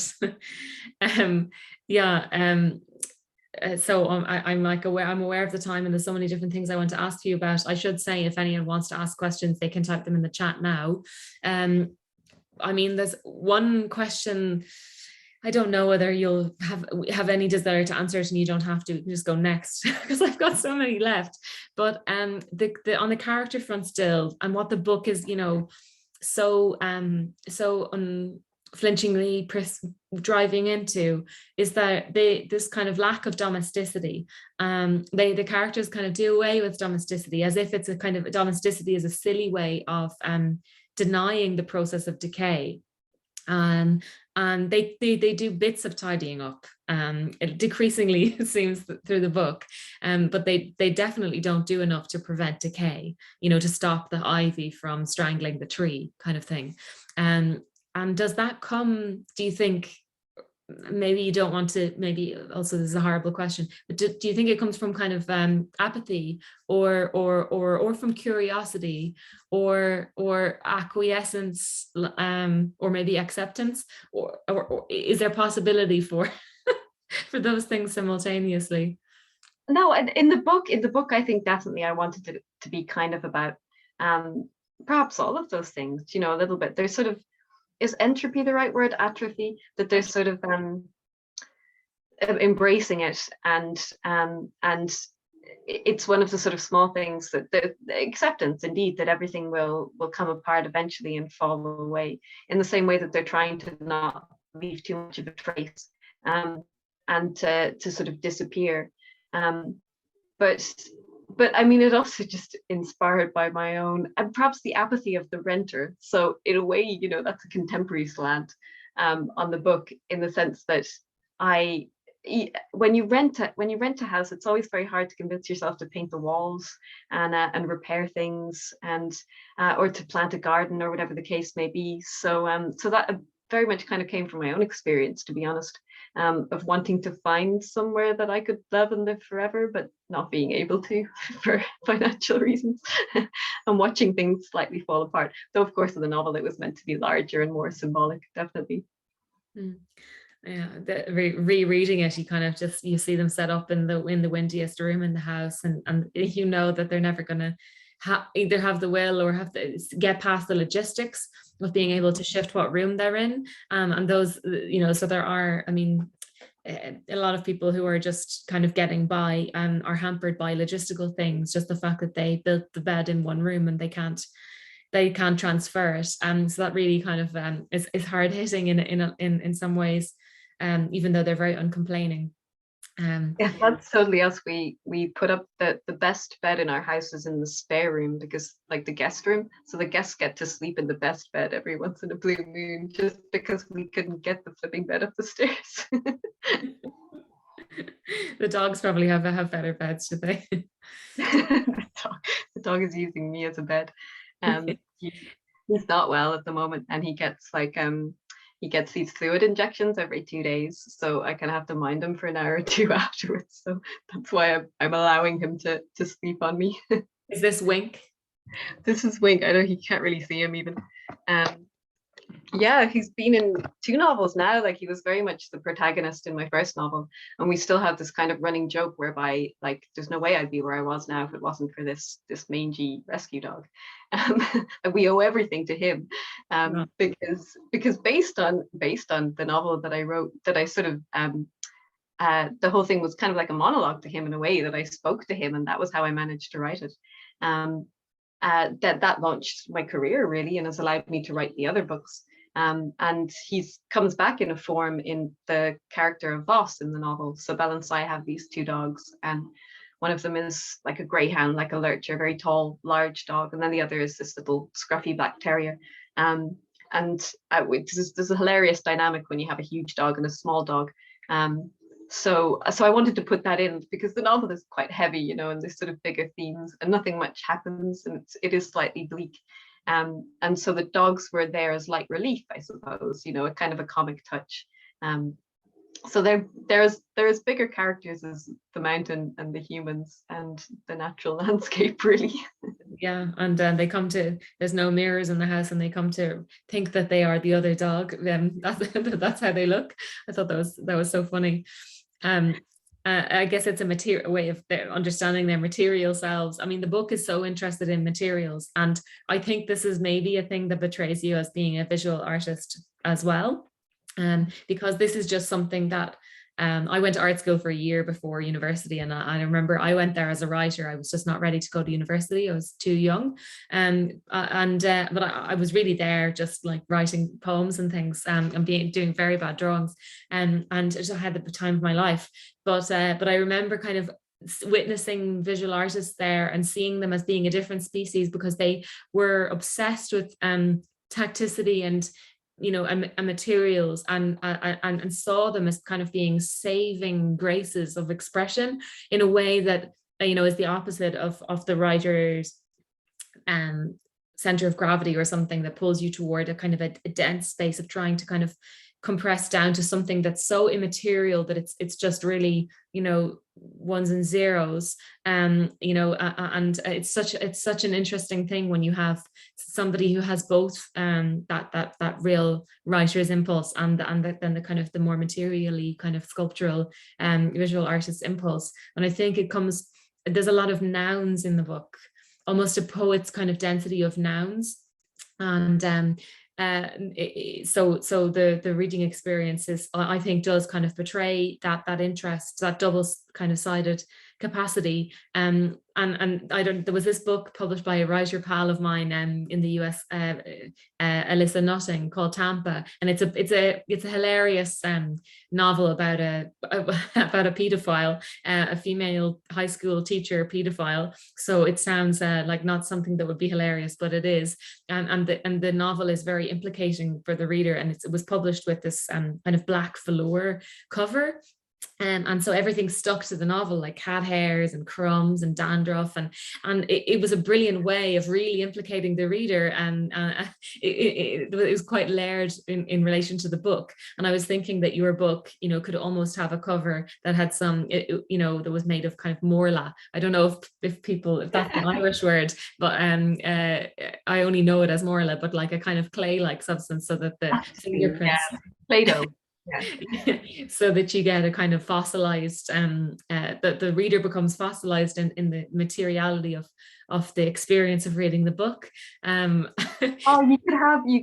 So I'm aware of the time, and there's so many different things I want to ask you about. I should say, if anyone wants to ask questions, they can type them in the chat now. I mean, there's one question. I don't know whether you'll have any desire to answer it, and you don't have to. You can just go next because I've got so many left. But on the character front still, and what the book is, so unflinchingly driving into, is that this kind of lack of domesticity. The characters kind of do away with domesticity, as if it's a kind of domesticity is a silly way of denying the process of decay. And they do bits of tidying up, decreasingly, it seems, through the book, but they definitely don't do enough to prevent decay, to stop the ivy from strangling the tree, kind of thing. And does that come, do you think, maybe you don't want to, maybe also this is a horrible question, but do you think it comes from kind of apathy or from curiosity or acquiescence, or maybe acceptance, or is there possibility for for those things simultaneously? No, in the book I think definitely I wanted it to be kind of about perhaps all of those things, a little bit. There's sort of, is entropy the right word? Atrophy, that they're sort of embracing it, and it's one of the sort of small things, that the acceptance, indeed, that everything will come apart eventually and fall away, in the same way that they're trying to not leave too much of a trace, and to sort of disappear. But I mean, it also just inspired by my own, and perhaps the apathy of the renter. So in a way, that's a contemporary slant on the book, in the sense that when you rent a house, it's always very hard to convince yourself to paint the walls and repair things, and or to plant a garden, or whatever the case may be. So that very much kind of came from my own experience, to be honest, of wanting to find somewhere that I could love and live forever, but not being able to for financial reasons, and watching things slightly fall apart. Though, of course, in the novel, it was meant to be larger and more symbolic, definitely. Yeah, rereading it, you kind of just, you see them set up in the windiest room in the house, and that they're never going to either have the will or have to get past the logistics of being able to shift what room they're in, and those, so there are, I mean, a lot of people who are just kind of getting by and are hampered by logistical things, just the fact that they built the bed in one room and they can't transfer it, and so that really kind of is hard hitting in some ways, even though they're very uncomplaining. Yeah, that's totally us. We put up the best bed in our house is in the spare room, because, like, the guest room, so the guests get to sleep in the best bed every once in a blue moon, just because we couldn't get the flipping bed up the stairs. The dogs probably have better beds, should they? The dog is using me as a bed. He's not well at the moment, and he gets these fluid injections every 2 days, so I kind of have to mind him for an hour or two afterwards. So that's why I'm allowing him to sleep on me. Is this Wink? This is Wink. I know he can't really see him even. Yeah, he's been in 2 novels now. Like, he was very much the protagonist in my first novel, and we still have this kind of running joke whereby, like, there's no way I'd be where I was now if it wasn't for this mangy rescue dog. We owe everything to him, because based on the novel that I wrote, that I sort of the whole thing was kind of like a monologue to him in a way, that I spoke to him, and that was how I managed to write it. That launched my career really, and has allowed me to write the other books. And he comes back in a form in the character of Voss in the novel. So Belle and Cy have these two dogs, and one of them is like a greyhound, like a lurcher, very tall, large dog, and then the other is this little scruffy black terrier. And there's a hilarious dynamic when you have a huge dog and a small dog. So I wanted to put that in because the novel is quite heavy, you know, and there's sort of bigger themes, and nothing much happens, and it is slightly bleak. And so the dogs were there as light relief, I suppose, you know, a kind of a comic touch. So there's bigger characters as the mountain and the humans and the natural landscape, really. Yeah, and there's no mirrors in the house, and they come to think that they are the other dog. That's how they look. I thought that was so funny. I guess it's a way of understanding their material selves. I mean, the book is so interested in materials, and I think this is maybe a thing that betrays you as being a visual artist as well, because this is just something that I went to art school for a year before university, and I remember I went there as a writer. I was just not ready to go to university. I was too young, but I was really there just like writing poems and things, and doing very bad drawings, and just I had the time of my life. But I remember kind of witnessing visual artists there and seeing them as being a different species, because they were obsessed with tacticity and, you know, and materials, and saw them as kind of being saving graces of expression in a way that, you know, is the opposite of the writer's center of gravity, or something that pulls you toward a kind of a dense space of trying to kind of compress down to something that's so immaterial that it's just really, you know, ones and zeros, you know, and it's such an interesting thing when you have somebody who has both that real writer's impulse and then the kind of the more materially kind of sculptural visual artist impulse. And I think there's a lot of nouns in the book, almost a poet's kind of density of nouns, and so the reading experience is, I think, does kind of portray that interest, that double kind of sided capacity. And there was this book published by a writer pal of mine in the US, Alyssa Nutting, called Tampa, and it's a hilarious novel about a pedophile, a female high school teacher pedophile. So it sounds like not something that would be hilarious, but it is. And the novel is very implicating for the reader, and it was published with this kind of black velour cover. And so everything stuck to the novel, like cat hairs and crumbs and dandruff, and it was a brilliant way of really implicating the reader, and it was quite layered in relation to the book. And I was thinking that your book, you know, could almost have a cover that had some, you know, that was made of kind of morla. I don't know if that's an Irish word, but I only know it as morla, but like a kind of clay-like substance, so that the fingerprints, Play-Doh. Yeah. So that you get a kind of fossilized, that the reader becomes fossilized in the materiality of the experience of reading the book. Oh, you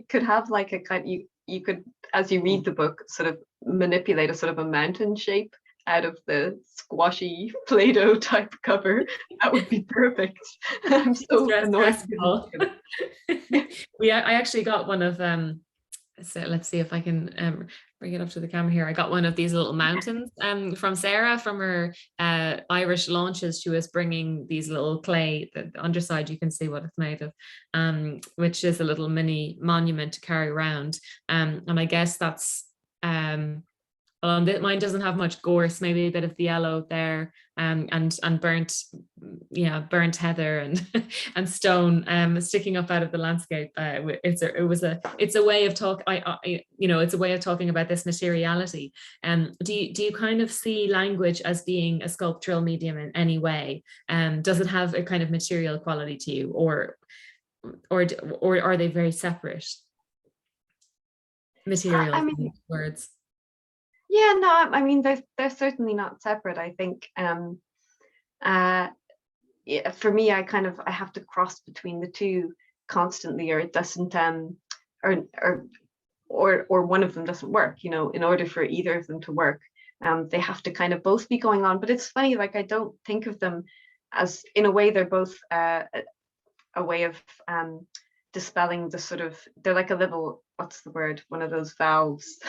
could have like a kind, you could, as you read the book, sort of manipulate a sort of a mountain shape out of the squashy Play-Doh type cover. That would be perfect. I'm so annoyed. I actually got one of so let's see if I can bring it up to the camera here. I got one of these little mountains from Sarah, from her Irish launches. She was bringing these little clay, the underside you can see what it's made of, which is a little mini monument to carry around. And I guess that's mine doesn't have much gorse, maybe a bit of the yellow there, and burnt heather and stone sticking up out of the landscape. It's a way of it's a way of talking about this materiality. Do you kind of see language as being a sculptural medium in any way? Does it have a kind of material quality to you, or are they very separate? Material words. Yeah, no, I mean, they're certainly not separate. I think for me, I have to cross between the two constantly, or it doesn't, or one of them doesn't work. You know, in order for either of them to work, They have to kind of both be going on. But it's funny, like I don't think of them as, in a way, they're both a way of dispelling the sort of, they're like a little, what's the word, one of those valves.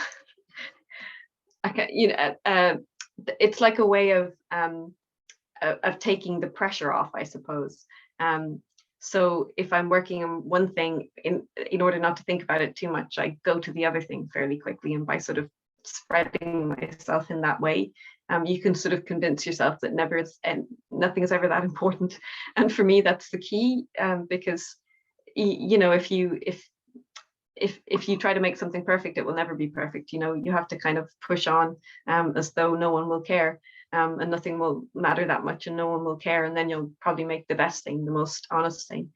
I can't, it's like a way of taking the pressure off, I suppose. So if I'm working on one thing, in order not to think about it too much, I go to the other thing fairly quickly, and by sort of spreading myself in that way, you can sort of convince yourself that nothing is ever that important. And for me, that's the key, because if you try to make something perfect, it will never be perfect. You have to kind of push on as though no one will care, and nothing will matter that much, and no one will care, and then you'll probably make the best thing, the most honest thing.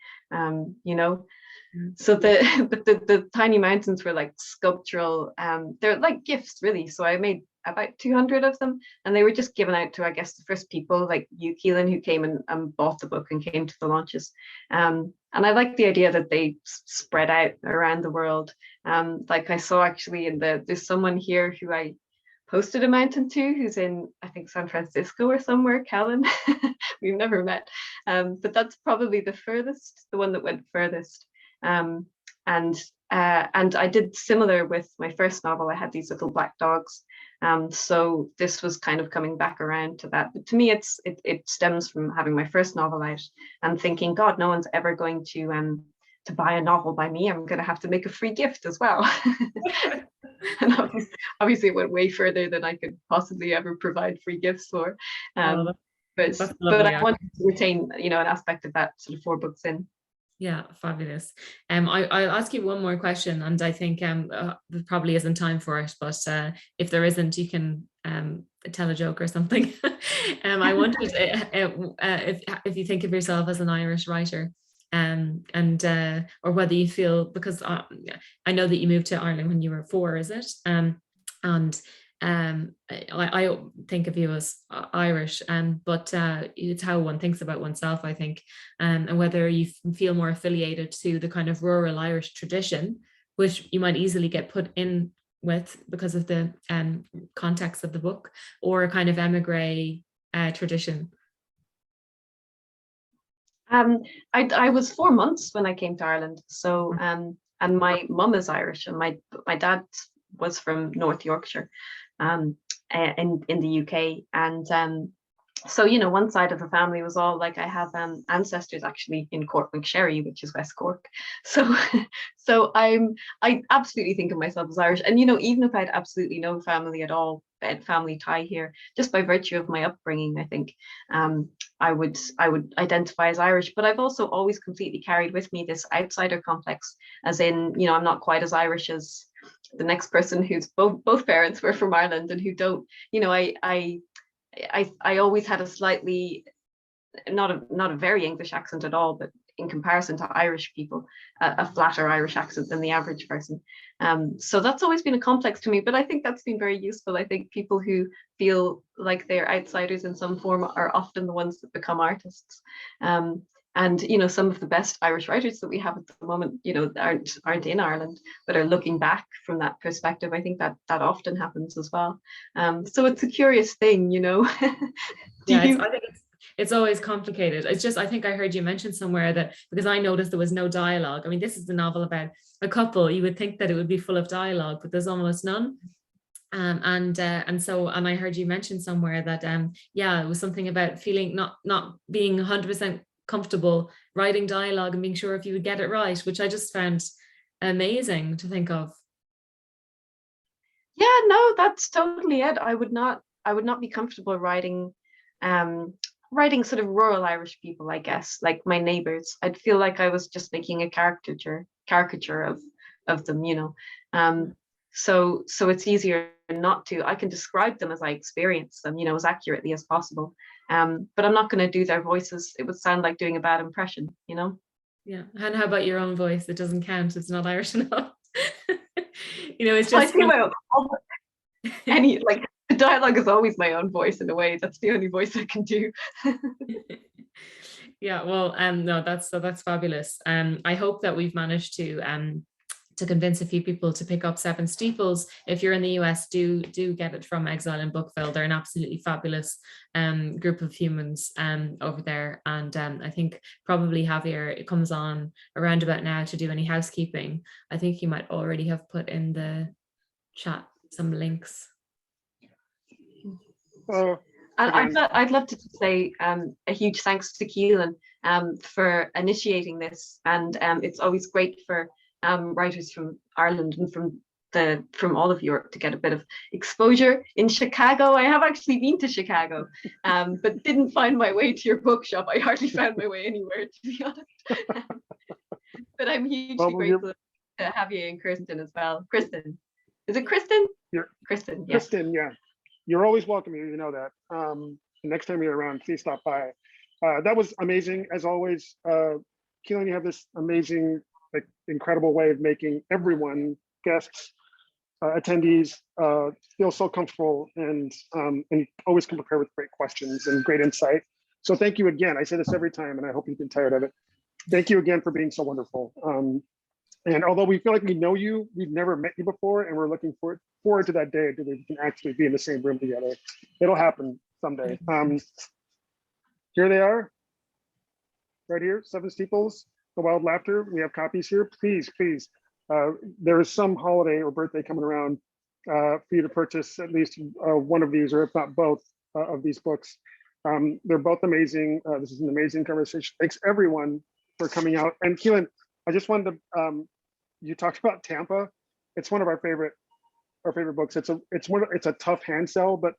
So the tiny mountains were like sculptural, they're like gifts really. So I made about 200 of them, and they were just given out to, I guess, the first people like you, Caoilinn, who came and bought the book and came to the launches. And I like the idea that they spread out around the world. Like I saw actually there's someone here who I posted a mountain to, who's in, I think, San Francisco or somewhere, Caoilinn. We've never met, but that's probably the one that went furthest. And I did similar with my first novel. I had these little black dogs. So this was kind of coming back around to that. But to me, it stems from having my first novel out and thinking, God, no one's ever going to buy a novel by me. I'm going to have to make a free gift as well. And obviously it went way further than I could possibly ever provide free gifts for. But I wanted to retain, an aspect of that sort of 4 books in. Yeah, fabulous. I'll ask you one more question, and I think there probably isn't time for it, but if there isn't, you can tell a joke or something. I wondered if you think of yourself as an Irish writer, or whether you feel, because I know that you moved to Ireland when you were 4, is it? I think of you as Irish, but it's how one thinks about oneself, I think, and whether you feel more affiliated to the kind of rural Irish tradition, which you might easily get put in with because of the context of the book, or a kind of emigre tradition. I was 4 months when I came to Ireland, so and my mum is Irish, and my dad was from North Yorkshire, in the UK, and so one side of the family was all like, I have ancestors actually in Cork McSherry, which is West Cork, so I absolutely think of myself as Irish, and even if I had absolutely no family at all, family tie here, just by virtue of my upbringing, I think I would identify as Irish. But I've also always completely carried with me this outsider complex, as in I'm not quite as Irish as the next person whose both parents were from Ireland, and who don't, I always had a slightly, not a very English accent at all, but in comparison to Irish people, a flatter Irish accent than the average person. So that's always been a complex to me, but I think that's been very useful. I think people who feel like they're outsiders in some form are often the ones that become artists. And some of the best Irish writers that we have at the moment, aren't in Ireland, but are looking back from that perspective. I think that often happens as well. So it's a curious thing, I think it's always complicated. It's just, I think I heard you mention somewhere that, because I noticed there was no dialogue. I mean, this is the novel about a couple. You would think that it would be full of dialogue, but there's almost none. And I heard you mention somewhere that it was something about feeling not being 100% comfortable writing dialogue and being sure if you would get it right, which I just found amazing to think of. Yeah, no, that's totally it. I would not be comfortable writing sort of rural Irish people, I guess, like my neighbors. I'd feel like I was just making a caricature of them, so it's easier not to. I can describe them as I experience them, as accurately as possible. But I'm not going to do their voices. It would sound like doing a bad impression, Yeah. And how about your own voice? It doesn't count. It's not Irish enough. It's just. I do my own. The dialogue is always my own voice in a way. That's the only voice I can do. Yeah, well, no, that's fabulous. I hope that we've managed to to convince a few people to pick up Seven Steeples. If you're in the US, do get it from Exile and Bookville. They're an absolutely fabulous group of humans over there. And I think probably Javier, it comes on around about now to do any housekeeping. I think you might already have put in the chat some links. Oh, And I'd love to say a huge thanks to Caoilinn for initiating this. And it's always great for writers from Ireland and from all of Europe to get a bit of exposure. In Chicago, I have actually been to Chicago, but didn't find my way to your bookshop. I hardly found my way anywhere, to be honest. But I'm hugely grateful to Javier and Kirsten as well. Kristen, is it Kristen? Kristen, yeah. Kristen, yeah. You're always welcome here, you know that. Next time you're around, please stop by. That was amazing, as always. Caoilinn, you have this amazing, like, incredible way of making everyone, guests, attendees, feel so comfortable, and always come prepared with great questions and great insight. So thank you again. I say this every time, and I hope you've been tired of it. Thank you again for being so wonderful. And although we feel like we know you, we've never met you before, and we're looking forward to that day that we can actually be in the same room together. It'll happen someday. Here they are, right here, Seven Steeples, The Wild Laughter. We have copies here. Please, please. There is some holiday or birthday coming around for you to purchase at least one of these, or if not both of these books. They're both amazing. This is an amazing conversation. Thanks everyone for coming out. And Caoilinn, I just wanted to, you talked about Tampa. It's one of our favorite books. It's a tough hand sell, but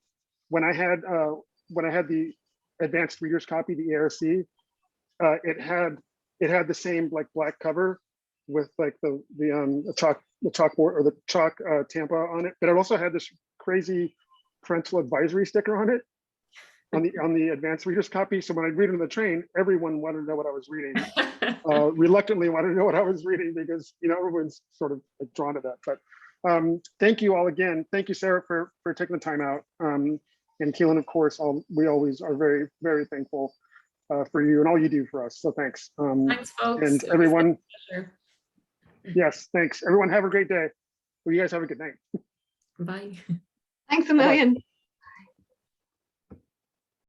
when I had the advanced reader's copy, the ARC, it had the same like black cover with like the chalkboard or the chalk Tampa on it, but it also had this crazy parental advisory sticker on it on the advanced reader's copy. So when I read it on the train, everyone wanted to know what I was reading. Reluctantly wanted to know what I was reading because, you know, everyone's sort of like drawn to that. But thank you all again. Thank you, Sarah, for taking the time out. And Caoilinn, of course, we always are very, very thankful for you and all you do for us. So thanks. Thanks, folks. And everyone, yes, thanks. Everyone have a great day. Well, you guys have a good night. Bye. Thanks a million. Bye.